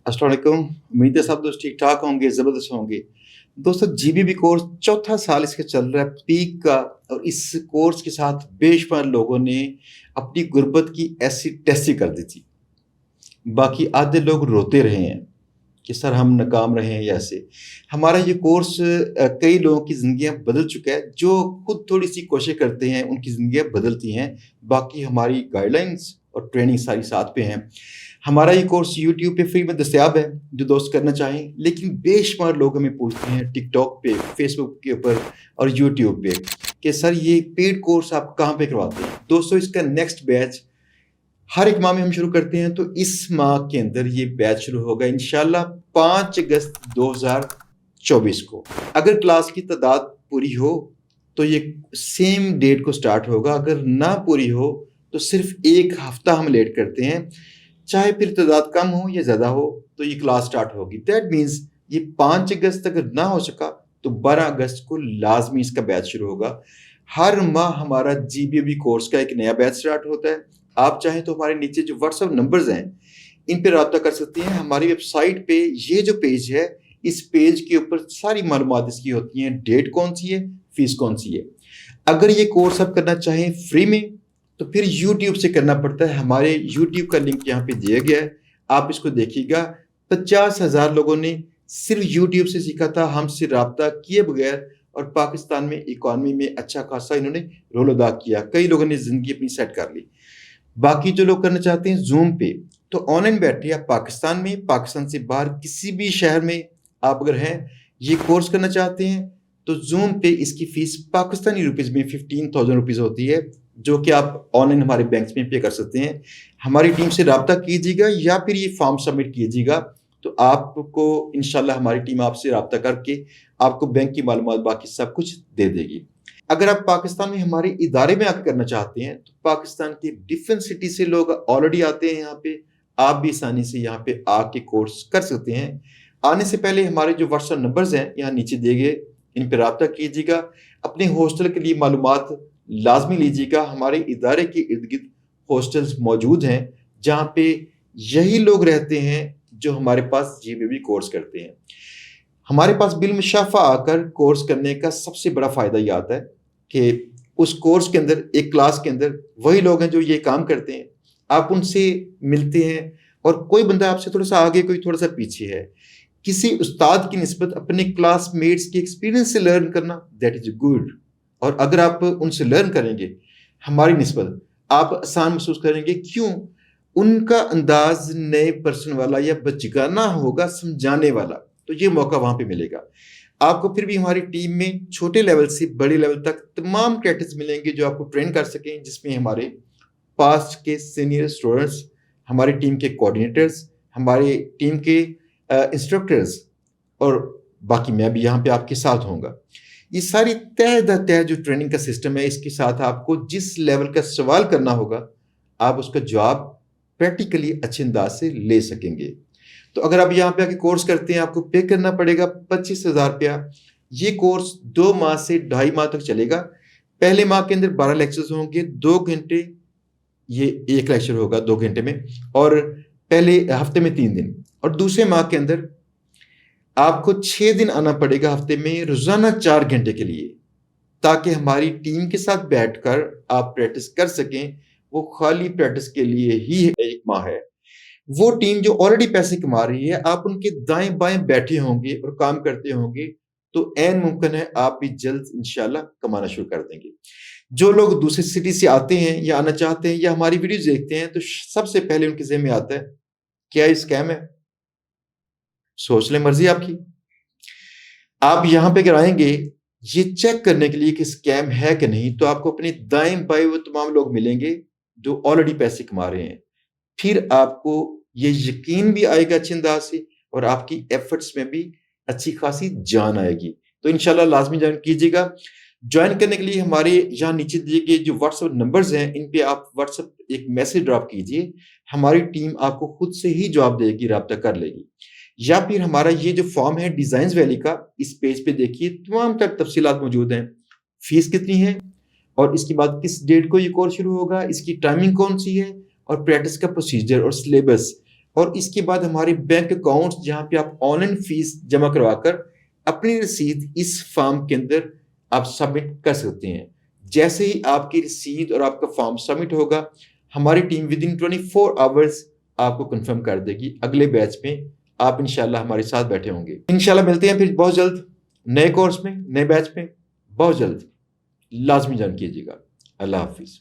अस्सलाम वालेकुम। उम्मीद है सब दोस्त ठीक ठाक होंगे, ज़बरदस्त होंगे। दोस्तों जीबीबी कोर्स चौथा साल इसका चल रहा है पीक का, और इस कोर्स के साथ बेशुमार लोगों ने अपनी गुर्बत की ऐसी टेस्टी कर दी थी। बाकी आधे लोग रोते रहे हैं कि सर हम नाकाम रहे हैं या ऐसे। हमारा ये कोर्स कई लोगों की ज़िंदगियाँ बदल चुका है। जो खुद थोड़ी-सी कोशिश करते हैं उनकी ज़िंदगियाँ बदलती हैं। बाकी हमारी गाइडलाइंस और ट्रेनिंग सारी साथ पे हैं। हमारा ये कोर्स यूट्यूब पे फ्री में दस्तयाब है, जो दोस्त करना चाहें। लेकिन बेशुमार लोग हमें पूछते हैं टिकटॉक पे, फेसबुक के ऊपर और यूट्यूब पे कि सर ये पेड कोर्स आप कहाँ पे करवाते हैं? दोस्तों इसका नेक्स्ट बैच हर एक माह में हम शुरू करते हैं, तो इस माह के अंदर ये बैच शुरू होगा इंशाल्लाह 5 अगस्त 2024 को। अगर क्लास की तादाद पूरी हो तो ये सेम डेट को स्टार्ट होगा, अगर ना पूरी हो तो सिर्फ 1 हफ्ता हम लेट करते हैं। चाहे फिर तादाद कम हो या ज़्यादा हो तो ये क्लास स्टार्ट होगी। दैट मीन्स ये 5 अगस्त अगर ना हो सका तो 12 अगस्त को लाजमी इसका बैच शुरू होगा। हर माह हमारा जीबीबी कोर्स का एक नया बैच स्टार्ट होता है। आप चाहें तो हमारे नीचे जो व्हाट्सएप नंबर्स हैं इन पे रब्ता कर सकती हैं। हमारी वेबसाइट पे ये जो पेज है, इस पेज के ऊपर सारी मालूमात इसकी होती हैं, डेट कौन सी है, फीस कौन सी है। अगर ये कोर्स आप करना चाहें फ्री में तो फिर यूट्यूब से करना पड़ता है। हमारे यूट्यूब का लिंक यहाँ पे दिया गया है, आप इसको देखिएगा। 50,000 लोगों ने सिर्फ यूट्यूब से सीखा था, हमसे रब्ता किए बगैर, और पाकिस्तान में इकॉनमी में अच्छा खासा इन्होंने रोल अदा किया। कई लोगों ने ज़िंदगी अपनी सेट कर ली। बाकी जो लोग करना चाहते हैं जूम पे, तो ऑनलाइन बैठे आप पाकिस्तान में, पाकिस्तान से बाहर किसी भी शहर में आप अगर हैं, ये कोर्स करना चाहते हैं तो जूम पे इसकी फ़ीस पाकिस्तानी रुपीज़ में 15,000 रुपीज़ होती है, जो कि आप ऑनलाइन हमारे बैंक में पे कर सकते हैं। हमारी टीम से रब्ता कीजिएगा या फिर ये फॉर्म सबमिट कीजिएगा, तो आपको इंशाल्लाह हमारी टीम आपसे रब्ता करके आपको बैंक की मालूमात बाकी सब कुछ दे देगी। अगर आप पाकिस्तान में हमारे इदारे में आकर करना चाहते हैं तो पाकिस्तान के डिफरेंट सिटी से लोग ऑलरेडी आते हैं यहाँ पे, आप भी आसानी से यहाँ पे आके कोर्स कर सकते हैं। आने से पहले हमारे जो व्हाट्सएप नंबर्स हैं यहाँ नीचे दिए गए, इन पर रब्ता कीजिएगा। अपने हॉस्टल के लिए मालूमात लाजमी लीजिएगा। हमारे इदारे के इर्द गिर्द हॉस्टल्स मौजूद हैं जहाँ पे यही लोग रहते हैं जो हमारे पास जीबीबी कोर्स करते हैं। हमारे पास बिलमुशाफा आकर कोर्स करने का सबसे बड़ा फ़ायदा ये आता है कि उस कोर्स के अंदर, एक क्लास के अंदर वही लोग हैं जो ये काम करते हैं। आप उनसे मिलते हैं और कोई बंदा आपसे थोड़ा सा आगे, कोई थोड़ा सा पीछे है। किसी उस्ताद की निस्बत अपने क्लासमेट्स के एक्सपीरियंस से लर्न करना, दैट इज़ गुड। और अगर आप उनसे लर्न करेंगे हमारी निस्बत, आप आसान महसूस करेंगे। क्यों? उनका अंदाज नए पर्सन वाला या बचगाना होगा, समझाने वाला, तो ये मौका वहाँ पे मिलेगा आपको। फिर भी हमारी टीम में छोटे लेवल से बड़े लेवल तक तमाम कैडेट्स मिलेंगे जो आपको ट्रेन कर सकें, जिसमें हमारे पास्ट के सीनियर स्टूडेंट्स, हमारी टीम के कोऑर्डिनेटर्स, हमारी टीम के इंस्ट्रक्टर्स, और बाकी मैं भी यहाँ पे आपके साथ होऊंगा। ये सारी तय दर तय जो ट्रेनिंग का सिस्टम है, इसके साथ आपको जिस लेवल का सवाल करना होगा आप उसका जवाब प्रैक्टिकली अच्छे अंदाज से ले सकेंगे। तो अगर आप यहाँ पे आके कोर्स करते हैं, आपको पे करना पड़ेगा 25,000 रुपया। ये कोर्स 2 माह से 2.5 माह तक चलेगा। पहले माह के अंदर 12 लेक्चर्स होंगे, 2 घंटे, ये एक लेक्चर होगा 2 घंटे में, और पहले हफ्ते में 3 दिन। और दूसरे माह के अंदर आपको 6 दिन आना पड़ेगा हफ्ते में, रोजाना 4 घंटे के लिए, ताकि हमारी टीम के साथ बैठकर आप प्रैक्टिस कर सकें। वो खाली प्रैक्टिस के लिए ही 1 माह है। वो टीम जो ऑलरेडी पैसे कमा रही है, आप उनके दाएं बाएं बैठे होंगे और काम करते होंगे, तो ऐन मुमकिन है आप भी जल्द इंशाल्लाह कमाना शुरू कर देंगे। जो लोग दूसरी सिटी से आते हैं या आना चाहते हैं या हमारी वीडियोस देखते हैं, तो सबसे पहले उनके ज़हन में आता है क्या ये स्कैम है? सोच लें, मर्जी आपकी। आप यहाँ पे अगर आएंगे ये चेक करने के लिए कि स्कैम है कि नहीं, तो आपको अपने दाएं बाएं वो तमाम लोग मिलेंगे जो ऑलरेडी पैसे कमा रहे हैं। फिर आपको ये यकीन भी आएगा अच्छे अंदाज से, और आपकी एफर्ट्स में भी अच्छी खासी जान आएगी। तो इंशाल्लाह लाजमी ज्वाइन कीजिएगा। ज्वाइन करने के लिए हमारे यहाँ नीचे दिए गए जो व्हाट्सएप नंबर्स हैं, इन पे आप व्हाट्सएप एक मैसेज ड्रॉप कीजिए। हमारी टीम आपको खुद से ही जवाब देगी, रब्ता कर लेगी। या फिर हमारा ये जो फॉर्म है डिजाइन्स वैली का, इस पेज पे देखिए तमाम तक तफसीलात मौजूद हैं। फीस कितनी है, और इसके बाद किस डेट को ये कोर्स शुरू होगा, इसकी टाइमिंग कौन सी है, और प्रैक्टिस का प्रोसीजर और सिलेबस, اور اس کے بعد ہمارے بینک اکاؤنٹس جہاں پہ آپ آن لائن فیس جمع کروا کر اپنی رسید اس فارم کے اندر آپ سبمٹ کر سکتے ہیں. جیسے ہی آپ کی رسید اور آپ کا فارم سبمٹ ہوگا ہماری ٹیم ود ان 24 آورس آپ کو کنفرم کر دے گی. اگلے بیچ میں آپ انشاءاللہ ہمارے ساتھ بیٹھے ہوں گے. انشاءاللہ ملتے ہیں پھر بہت جلد نئے کورس میں، نئے بیچ میں. بہت جلد لازمی جوائن کیجیے گا. اللہ حافظ.